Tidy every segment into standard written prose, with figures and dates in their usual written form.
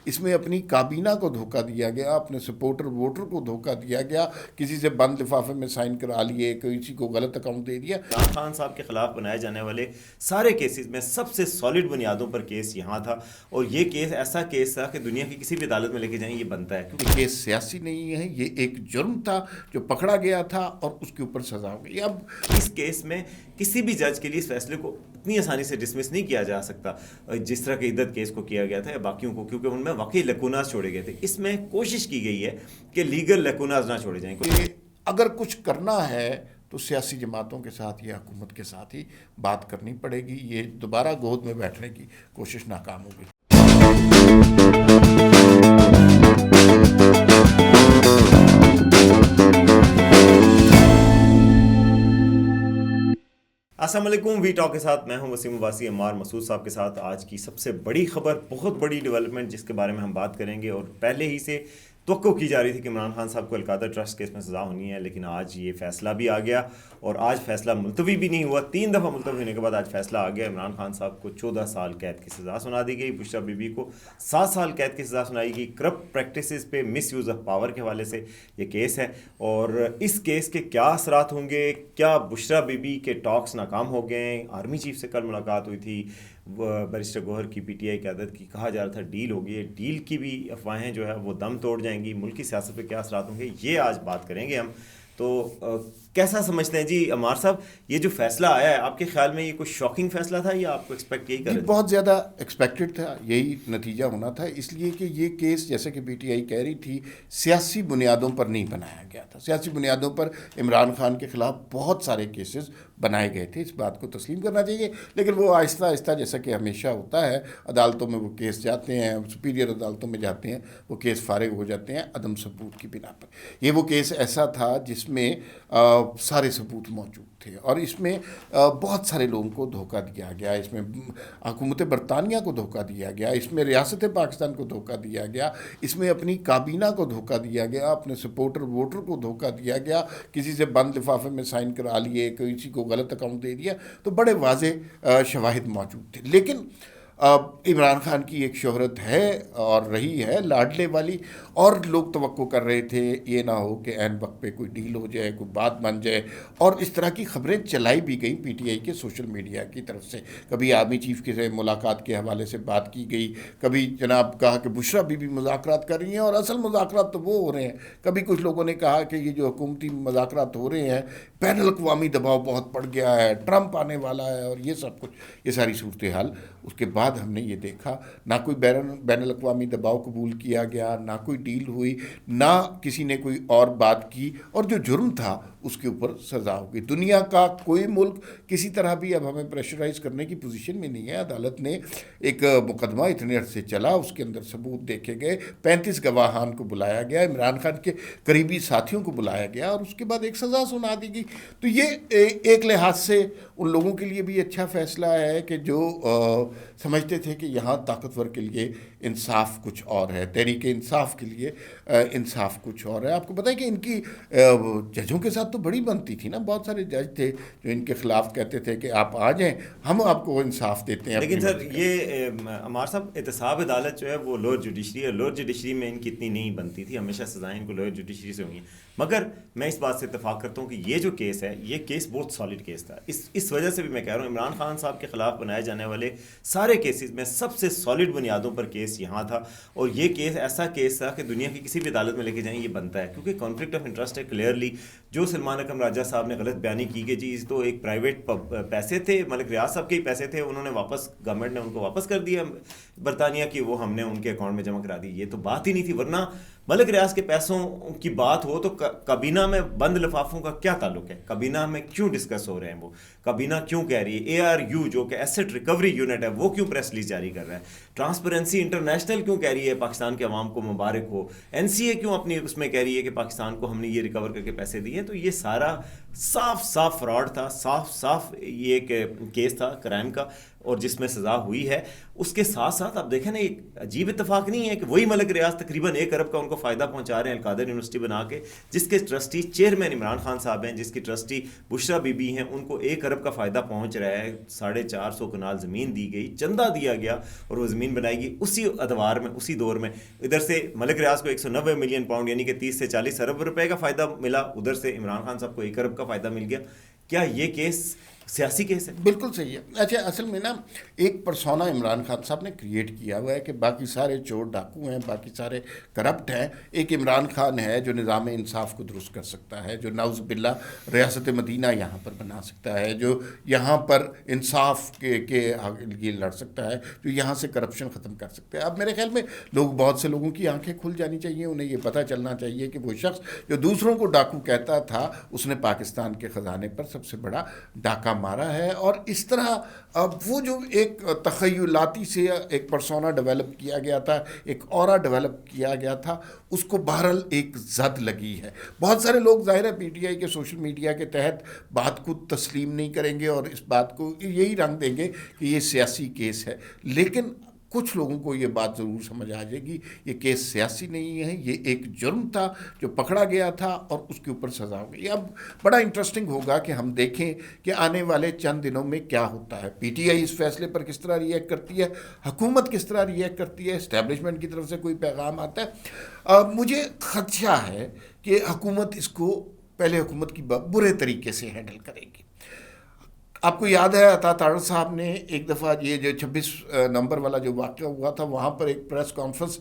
اس میں اپنی کابینہ کو دھوکہ دیا گیا، اپنے سپورٹر ووٹر کو دھوکہ دیا گیا، کسی سے بند لفافے میں سائن کرا لیے، کسی کو غلط اکاؤنٹ دے دیا۔ عمران خان صاحب کے خلاف بنائے جانے والے سارے کیسز میں سب سے سالڈ بنیادوں پر کیس یہاں تھا، اور یہ کیس ایسا کیس تھا کہ دنیا کی کسی بھی عدالت میں لے کے جائیں یہ بنتا ہے۔ یہ کیس سیاسی نہیں ہے، یہ ایک جرم تھا جو پکڑا گیا تھا اور اس کے اوپر سزا ہو گئی۔ اب اس کیس میں کسی بھی جج کے لیے اس فیصلے کو اتنی آسانی سے ڈسمس نہیں کیا جا سکتا جس طرح کہ عدت کیس کو کیا گیا تھا یا باقیوں کو، کیونکہ ان میں واقعی لیکوناز چھوڑے گئے تھے۔ اس میں کوشش کی گئی ہے کہ لیگل لیکوناز نہ چھوڑے جائیں۔ اگر کچھ کرنا ہے تو سیاسی جماعتوں کے ساتھ یا حکومت کے ساتھ ہی بات کرنی پڑے گی، یہ دوبارہ گود میں بیٹھنے کی کوشش ناکام ہوگی۔ السلام علیکم، وی ٹاک کے ساتھ میں ہوں وسیم عباسی، عمار مسعود صاحب کے ساتھ آج کی سب سے بڑی خبر، بہت بڑی ڈیولپمنٹ جس کے بارے میں ہم بات کریں گے۔ اور پہلے ہی سے توقع کی جا رہی تھی کہ عمران خان صاحب کو القادہ ٹرسٹ کیس میں سزا ہونی ہے، لیکن آج یہ فیصلہ بھی آ گیا، اور آج فیصلہ ملتوی بھی نہیں ہوا، 3 دفعہ ملتوی ہونے کے بعد آج فیصلہ آ گیا۔ عمران خان صاحب کو 14 سال قید کی سزا سنا دی گئی، بشریٰ بی بی کو 7 سال قید کی سزا سنائی گئی۔ کرپٹ پریکٹسز پہ مس یوز آف پاور کے حوالے سے یہ کیس ہے، اور اس کیس کے کیا اثرات ہوں گے؟ کیا بشریٰ بی بی کے ٹاکس ناکام ہو گئے ہیں؟ آرمی چیف سے کل ملاقات ہوئی تھی بیرسٹر گوہر کی، پی ٹی آئی قیادت کی، کہا جا رہا تھا ڈیل ہوگی ہے، ڈیل کی بھی افواہیں جو ہے وہ دم توڑ جائیں گی۔ ملکی سیاست پہ کیا اثرات ہوں گے یہ آج بات کریں گے ہم۔ تو کیسا سمجھتے ہیں جی عمار صاحب، یہ جو فیصلہ آیا ہے آپ کے خیال میں یہ کوئی شاکنگ فیصلہ تھا یا آپ کو ایکسپیکٹ یہی کر رہے تھے؟ بہت زیادہ ایکسپیکٹڈ تھا، یہی نتیجہ ہونا تھا، اس لیے کہ یہ کیس جیسے کہ پی ٹی آئی کہہ رہی تھی سیاسی بنیادوں پر نہیں بنایا گیا تھا۔ سیاسی بنیادوں پر عمران خان کے خلاف بہت سارے کیسز بنائے گئے تھے، اس بات کو تسلیم کرنا چاہیے، لیکن وہ آہستہ آہستہ جیسا کہ ہمیشہ ہوتا ہے عدالتوں میں وہ کیس جاتے ہیں، سپیریئر عدالتوں میں جاتے ہیں، وہ کیس فارغ ہو جاتے ہیں عدم ثبوت کی بنا پر۔ یہ وہ کیس ایسا تھا جس میں سارے ثبوت موجود تھے، اور اس میں بہت سارے لوگوں کو دھوکہ دیا گیا، اس میں حکومت برطانیہ کو دھوکہ دیا گیا، اس میں ریاست پاکستان کو دھوکہ دیا گیا، اس میں اپنی کابینہ کو دھوکہ دیا گیا، اپنے سپورٹر ووٹر کو دھوکہ دیا گیا، کسی سے بند لفافے میں سائن کرا لیے، کسی کو غلط اکاؤنٹ دے دیا، تو بڑے واضح شواہد موجود تھے۔ لیکن عمران خان کی ایک شہرت ہے اور رہی ہے لاڈلے والی، اور لوگ توقع کر رہے تھے یہ نہ ہو کہ عین وقت پہ کوئی ڈیل ہو جائے، کوئی بات بن جائے، اور اس طرح کی خبریں چلائی بھی گئیں پی ٹی آئی کے سوشل میڈیا کی طرف سے۔ کبھی آرمی چیف کے ملاقات کے حوالے سے بات کی گئی، کبھی جناب کہا کہ بشریٰ بی بی مذاکرات کر رہی ہیں، اور اصل مذاکرات تو وہ ہو رہے ہیں۔ کبھی کچھ لوگوں نے کہا کہ یہ جو حکومتی مذاکرات ہو رہے ہیں بین الاقوامی دباؤ بہت پڑ گیا ہے، ٹرمپ آنے والا ہے، اور یہ سب کچھ، یہ ساری صورتحال۔ اس کے بعد ہم نے یہ دیکھا نہ کوئی بین الاقوامی دباؤ قبول کیا گیا، نہ کوئی ڈیل ہوئی، نہ کسی نے کوئی اور بات کی، اور جو جرم تھا اس کے اوپر سزا ہو گئی۔ دنیا کا کوئی ملک کسی طرح بھی اب ہمیں پریشرائز کرنے کی پوزیشن میں نہیں ہے۔ عدالت نے ایک مقدمہ اتنے عرصے چلا، اس کے اندر ثبوت دیکھے گئے، 35 گواہان کو بلایا گیا، عمران خان کے قریبی ساتھیوں کو بلایا گیا، اور اس کے بعد ایک سزا سنا دی گئی۔ تو یہ ایک لحاظ سے ان لوگوں کے لیے بھی اچھا فیصلہ ہے کہ جو سمجھتے تھے کہ یہاں طاقتور کے لیے انصاف کچھ اور ہے، تحریک انصاف کے لیے انصاف کچھ اور ہے۔ آپ کو پتہ ہے کہ ان کی ججوں کے ساتھ تو بڑی بنتی تھی نا، بہت سارے جج تھے جو ان کے خلاف کہتے تھے کہ آپ آ جائیں، ہم آپ کو انصاف دیتے ہیں۔ لیکن سر یہ عمار صاحب، احتساب عدالت جو ہے وہ لوور جوڈیشری ہے، لوور جوڈیشری میں ان کی اتنی نہیں بنتی تھی، ہمیشہ سزائیں ان کو لوور جوڈیشری سے ہوئی ہیں۔ مگر میں اس بات سے اتفاق کرتا ہوں کہ یہ جو کیس ہے یہ کیس بہت سالڈ کیس تھا، اس وجہ سے بھی میں کہہ رہا ہوں عمران خان صاحب کے خلاف بنائے جانے والے سارے کیسز میں سب سے سالڈ بنیادوں پر کیس یہاں تھا، اور یہ کیس ایسا کیس تھا کہ دنیا کی کسی بھی عدالت میں لے کے جائیں یہ بنتا ہے، کیونکہ کانفلکٹ آف انٹرسٹ ہے کلیئرلی۔ جو سلمان اکرم راجہ صاحب نے غلط بیانی کی کہ جی تو ایک پرائیویٹ پیسے تھے، ملک ریاض صاحب کے ہی پیسے تھے، انہوں نے واپس، گورنمنٹ نے ان کو واپس کر دیا برطانیہ کی، وہ ہم نے ان کے اکاؤنٹ میں جمع کرا دی، یہ تو بات ہی نہیں تھی۔ ورنہ ملک ریاض کے پیسوں کی بات ہو تو کابینہ میں بند لفافوں کا کیا تعلق ہے؟ کابینہ میں کیوں ڈسکس ہو رہے ہیں؟ وہ کابینہ کیوں کہہ رہی ہے؟ اے آر یو جو کہ ایسٹ ریکوری یونٹ ہے وہ کیوں پریس ریلیز جاری کر رہا ہے؟ ٹرانسپیرنسی انٹرنیشنل کیوں کہہ رہی ہے پاکستان کے عوام کو مبارک ہو؟ این سی اے کیوں اپنی اس میں کہہ رہی ہے کہ پاکستان کو ہم نے یہ ریکور کر کے پیسے دیے؟ تو یہ سارا صاف صاف فراڈ تھا، صاف صاف یہ ایک کیس تھا کرائم کا، اور جس میں سزا ہوئی ہے. اس کے ساتھ ساتھ آپ دیکھیں نا، ایک عجیب اتفاق نہیں ہے کہ وہی ملک ریاض تقریباً 1 ارب کا ان کو فائدہ پہنچا رہے ہیں القادر یونیورسٹی بنا کے، جس کے ٹرسٹی چیئرمین عمران خان صاحب ہیں، جس کی ٹرسٹی بشرا بی بی ہیں، ان کو 1 ارب کا فائدہ پہنچ رہا ہے. 450 کنال زمین دی گئی، چندہ دیا گیا اور وہ زمین بنائی گئی اسی ادوار میں، اسی دور میں. ادھر سے ملک ریاض کو 190 ملین پاؤنڈ یعنی کہ 30 سے 40 ارب روپے کا فائدہ ملا، ادھر سے عمران خان صاحب کو 1 ارب کا فائدہ مل گیا. کیا یہ کیس سیاسی کیس ہے؟ بالکل صحیح ہے. اچھا، اصل میں نا ایک پرسونا عمران خان صاحب نے کریٹ کیا ہوا ہے کہ باقی سارے چور ڈاکو ہیں، باقی سارے کرپٹ ہیں، ایک عمران خان ہے جو نظام انصاف کو درست کر سکتا ہے، جو نعوذ باللہ ریاست مدینہ یہاں پر بنا سکتا ہے، جو یہاں پر انصاف کے لیے لڑ سکتا ہے، جو یہاں سے کرپشن ختم کر سکتا ہے. اب میرے خیال میں بہت سے لوگوں کی آنکھیں کھل جانی چاہیے، انہیں یہ پتہ چلنا چاہیے کہ وہ شخص جو دوسروں کو ڈاکو کہتا تھا، اس نے پاکستان کے خزانے پر سب سے بڑا ڈاکہ مارا ہے. اور اس طرح اب وہ جو ایک تخیلاتی سے ایک پرسونا ڈیولپ کیا گیا تھا، ایک اورا ڈیولپ کیا گیا تھا، اس کو بہرحال ایک زد لگی ہے. بہت سارے لوگ ظاہر ہے پی ٹی آئی کے سوشل میڈیا کے تحت بات کو تسلیم نہیں کریں گے اور اس بات کو یہی رنگ دیں گے کہ یہ سیاسی کیس ہے، لیکن کچھ لوگوں کو یہ بات ضرور سمجھ آ جائے گی یہ کیس سیاسی نہیں ہے، یہ ایک جرم تھا جو پکڑا گیا تھا اور اس کے اوپر سزا ہو گئی. اب بڑا انٹرسٹنگ ہوگا کہ ہم دیکھیں کہ آنے والے چند دنوں میں کیا ہوتا ہے. پی ٹی آئی اس فیصلے پر کس طرح ریئیکٹ کرتی ہے، حکومت کس طرح ریئیکٹ کرتی ہے، اسٹیبلشمنٹ کی طرف سے کوئی پیغام آتا ہے. مجھے خدشہ ہے کہ حکومت اس کو پہلے حکومت کی برے طریقے سے ہینڈل کرے گی. آپ کو یاد ہے عطا طاہر صاحب نے ایک دفعہ یہ جو 26 نومبر والا جو واقعہ ہوا تھا، وہاں پر ایک پریس کانفرنس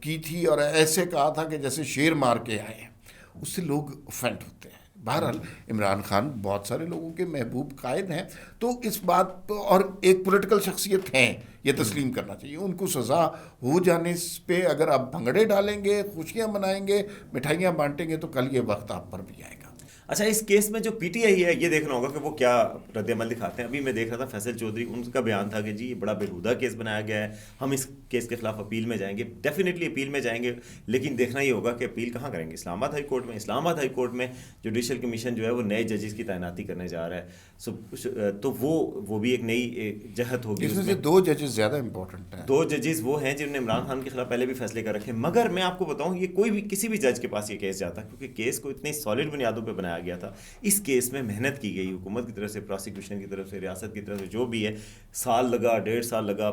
کی تھی اور ایسے کہا تھا کہ جیسے شیر مار کے آئے ہیں. اس سے لوگ افینڈ ہوتے ہیں. بہرحال عمران خان بہت سارے لوگوں کے محبوب قائد ہیں، تو اس بات اور ایک پولیٹیکل شخصیت ہیں، یہ تسلیم کرنا چاہیے. ان کو سزا ہو جانے پہ اگر آپ بھنگڑے ڈالیں گے، خوشیاں منائیں گے، مٹھائیاں بانٹیں گے، تو کل یہ وقت آپ پر بھی آئے گا. اچھا، اس کیس میں جو پی ٹی آئی ہے یہ دیکھنا ہوگا کہ وہ کیا رد عمل دکھاتے ہیں. ابھی میں دیکھ رہا تھا فیصل چودھری، ان کا بیان تھا کہ جی یہ بڑا بےہودہ کیس بنایا گیا ہے، ہم اس کیس کے خلاف اپیل میں جائیں گے. ڈیفینیٹلی اپیل میں جائیں گے، لیکن دیکھنا یہ ہوگا کہ اپیل کہاں کریں گے. اسلام آباد ہائی کورٹ میں. اسلام آباد ہائی کورٹ میں جوڈیشل کمیشن جو ہے وہ نئے ججز کی تعیناتی کرنے جا رہا ہے. تو وہ بھی ایک نئی جہت ہوگی. اس میں سے 2 ججز زیادہ امپورٹنٹ ہیں. 2 ججز وہ ہیں جنہوں نے عمران خان کے خلاف پہلے بھی فیصلے کر رکھے. مگر میں آپ کو بتاؤں، یہ کوئی بھی کسی بھی جج کے پاس یہ کیس جاتا، کیونکہ کیس کو اتنی سالڈ بنیادوں پہ بنایا گیا تھا. اس کیس میں محنت کی گئی حکومت کی طرف سے، پروسیکیوشن کی طرف سے، ریاست کی طرف سے، جو بھی ہے. سال لگا، 1.5 سال لگا،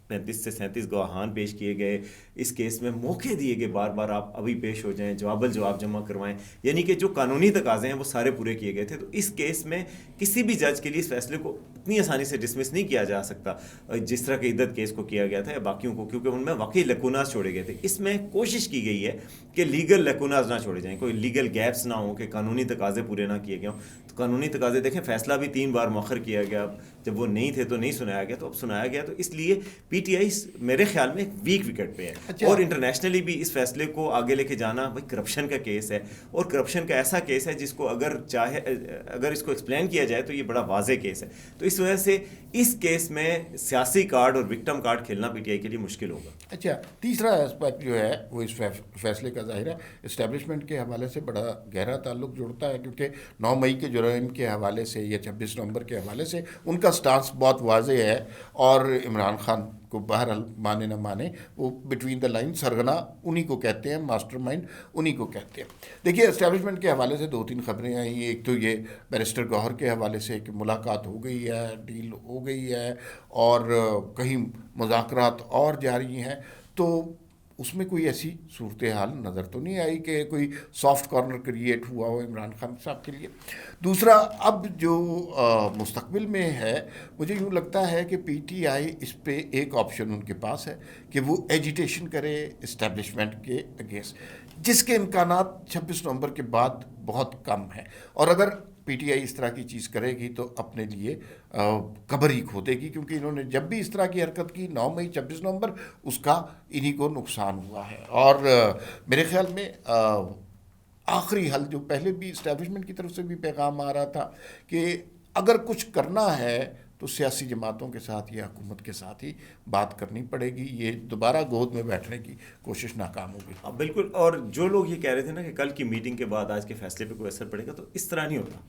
35 سے 37 گواہان پیش کیے گئے. اس کیس میں موقع دیے گئے بار بار، آپ ابھی پیش ہو جائیں، جواب جمع کروائیں، یعنی کہ جو قانونی تقاضے ہیں وہ سارے پورے کیے گئے تھے. تو اس کیس میں کسی بھی جج کے لیے اس فیصلے کو اتنی آسانی سے ڈسمس نہیں کیا جا سکتا جس طرح کہ عدت کیس کو کیا گیا تھا یا باقیوں کو، کیونکہ ان میں واقعی لیکوناز چھوڑے گئے تھے. اس میں کوشش کی گئی ہے کہ لیگل لیکوناز نہ چھوڑے جائیں، کوئی لیگل گیپس نہ ہوں، کہ قانونی تقاضے پورے نہ کیے گئے ہوں. تو قانونی تقاضے دیکھیں، فیصلہ بھی 3 بار مؤخر کیا گیا، جب وہ نہیں تھے تو نہیں سنایا گیا، تو اب سنایا گیا. تو اس لیے پی ٹی آئی میرے خیال میں ویک وکٹ پہ ہے. اور انٹرنیشنلی بھی اس فیصلے کو آگے لے کے جانا، بھائی کرپشن کا کیس ہے، اور کرپشن کا ایسا کیس ہے جس کو اگر اس کو ایکسپلین کیا جائے تو یہ بڑا واضح کیس ہے. تو اس وجہ سے اس کیس میں سیاسی کارڈ اور وکٹم کارڈ کھیلنا پی ٹی آئی کے لیے مشکل ہوگا. اچھا، تیسرا اسپیکٹ جو ہے وہ اس فیصلے کا ظاہر ہے اسٹیبلشمنٹ کے حوالے سے بڑا گہرا تعلق جوڑتا ہے، کیونکہ 9 مئی کے جرائم کے حوالے سے یا 26 نومبر کے حوالے سے ان کا سٹانس بہت واضح ہے. اور عمران خان کو بہرحال مانے نہ مانے، وہ بٹوین دا لائن سرغنہ انہی کو کہتے ہیں، ماسٹر مائنڈ انہی کو کہتے ہیں. دیکھیے، اسٹیبلشمنٹ کے حوالے سے 2-3 خبریں آئیں. ایک تو یہ بیرسٹر گوہر کے حوالے سے کہ ملاقات ہو گئی ہے، ڈیل ہو گئی ہے، اور کہیں مذاکرات اور جاری ہیں. تو اس میں کوئی ایسی صورتحال نظر تو نہیں آئی کہ کوئی سافٹ کارنر کریٹ ہوا ہو عمران خان صاحب کے لیے. دوسرا، اب جو مستقبل میں ہے، مجھے یوں لگتا ہے کہ پی ٹی آئی اس پہ ایک آپشن ان کے پاس ہے کہ وہ ایجیٹیشن کرے اسٹیبلشمنٹ کے اگینسٹ، جس کے امکانات 26 نومبر کے بعد بہت کم ہیں. اور اگر پی ٹی آئی اس طرح کی چیز کرے گی تو اپنے لیے قبر ہی کھودے گی، کیونکہ انہوں نے جب بھی اس طرح کی حرکت کی 9 مئی 26 نومبر اس کا انہی کو نقصان ہوا ہے. اور میرے خیال میں آخری حل جو پہلے بھی اسٹیبلشمنٹ کی طرف سے بھی پیغام آ رہا تھا کہ اگر کچھ کرنا ہے تو سیاسی جماعتوں کے ساتھ یا حکومت کے ساتھ ہی بات کرنی پڑے گی. یہ دوبارہ گود میں بیٹھنے کی کوشش ناکام ہوگی. بالکل. اور جو لوگ یہ کہہ رہے تھے نا کہ کل کی میٹنگ کے بعد آج کے فیصلے پہ کوئی اثر پڑے گا, تو اس طرح نہیں ہوتا.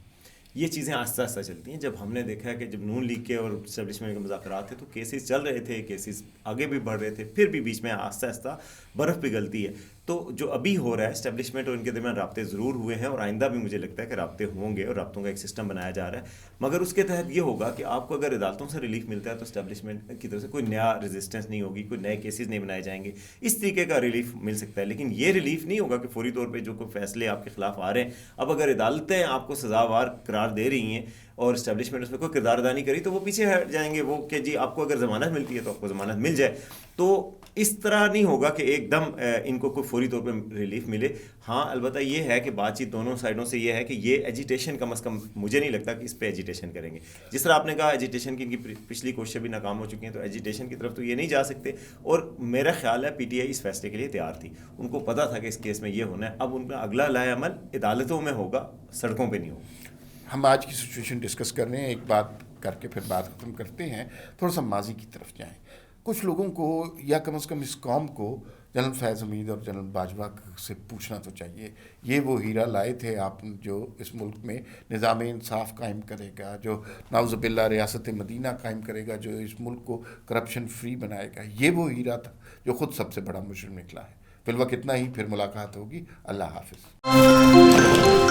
یہ چیزیں آہستہ آہستہ چلتی ہیں. جب ہم نے دیکھا ہے کہ جب نون لیگ کے اور اسٹیبلشمنٹ کے مذاکرات تھے تو کیسز چل رہے تھے, کیسز آگے بھی بڑھ رہے تھے, پھر بھی بیچ میں آہستہ آہستہ برف پگھلتی ہے. تو جو ابھی ہو رہا ہے اسٹیبلشمنٹ اور ان کے درمیان رابطے ضرور ہوئے ہیں, اور آئندہ بھی مجھے لگتا ہے کہ رابطے ہوں گے, اور رابطوں کا ایک سسٹم بنایا جا رہا ہے. مگر اس کے تحت یہ ہوگا کہ آپ کو اگر عدالتوں سے ریلیف ملتا ہے تو اسٹیبلشمنٹ کی طرف سے کوئی نیا ریزسٹنس نہیں ہوگی, کوئی نئے کیسز نہیں بنائے جائیں گے. اس طریقے کا ریلیف مل سکتا ہے, لیکن یہ ریلیف نہیں ہوگا کہ فوری طور پہ جو کوئی فیصلے آپ کے خلاف آ رہے ہیں, اب اگر عدالتیں آپ کو سزاوار قرار دے رہی ہیں اور اسٹیبلشمنٹ اس میں کوئی کردار ادا نہیں کری, تو وہ پیچھے ہٹ جائیں گے. وہ کہ جی آپ کو اگر ضمانت ملتی ہے تو آپ کو ضمانت مل جائے. تو اس طرح نہیں ہوگا کہ ایک دم ان کو کوئی فوری طور پہ ریلیف ملے. ہاں البتہ یہ ہے کہ بات چیت دونوں سائڈوں سے یہ ہے کہ یہ ایجیٹیشن کم از کم مجھے نہیں لگتا کہ اس پہ ایجیٹیشن کریں گے. جس طرح آپ نے کہا ایجیٹیشن کی ان کی پچھلی کوششیں بھی ناکام ہو چکی ہیں, تو ایجیٹیشن کی طرف تو یہ نہیں جا سکتے. اور میرا خیال ہے پی ٹی آئی اس فیصلے کے لیے تیار تھی, ان کو پتہ تھا کہ اس کیس میں یہ ہونا ہے. اب ان کا اگلا لائے عمل عدالتوں میں ہوگا, سڑکوں پہ نہیں ہوگا. ہم آج کی سچویشن ڈسکس کر رہے ہیں, ایک بات کر کے پھر بات ختم کرتے ہیں. تھوڑا سا ماضی کی طرف جائیں. کچھ لوگوں کو یا کم از کم اس قوم کو جنرل فیض حمید اور جنرل باجوہ سے پوچھنا تو چاہیے, یہ وہ ہیرا لائے تھے آپ جو اس ملک میں نظام انصاف قائم کرے گا, جو نعوذ باللہ ریاست مدینہ قائم کرے گا, جو اس ملک کو کرپشن فری بنائے گا. یہ وہ ہیرا تھا جو خود سب سے بڑا مجرم نکلا ہے. فی الوقت اتنا ہی, پھر ملاقات ہوگی. اللہ حافظ.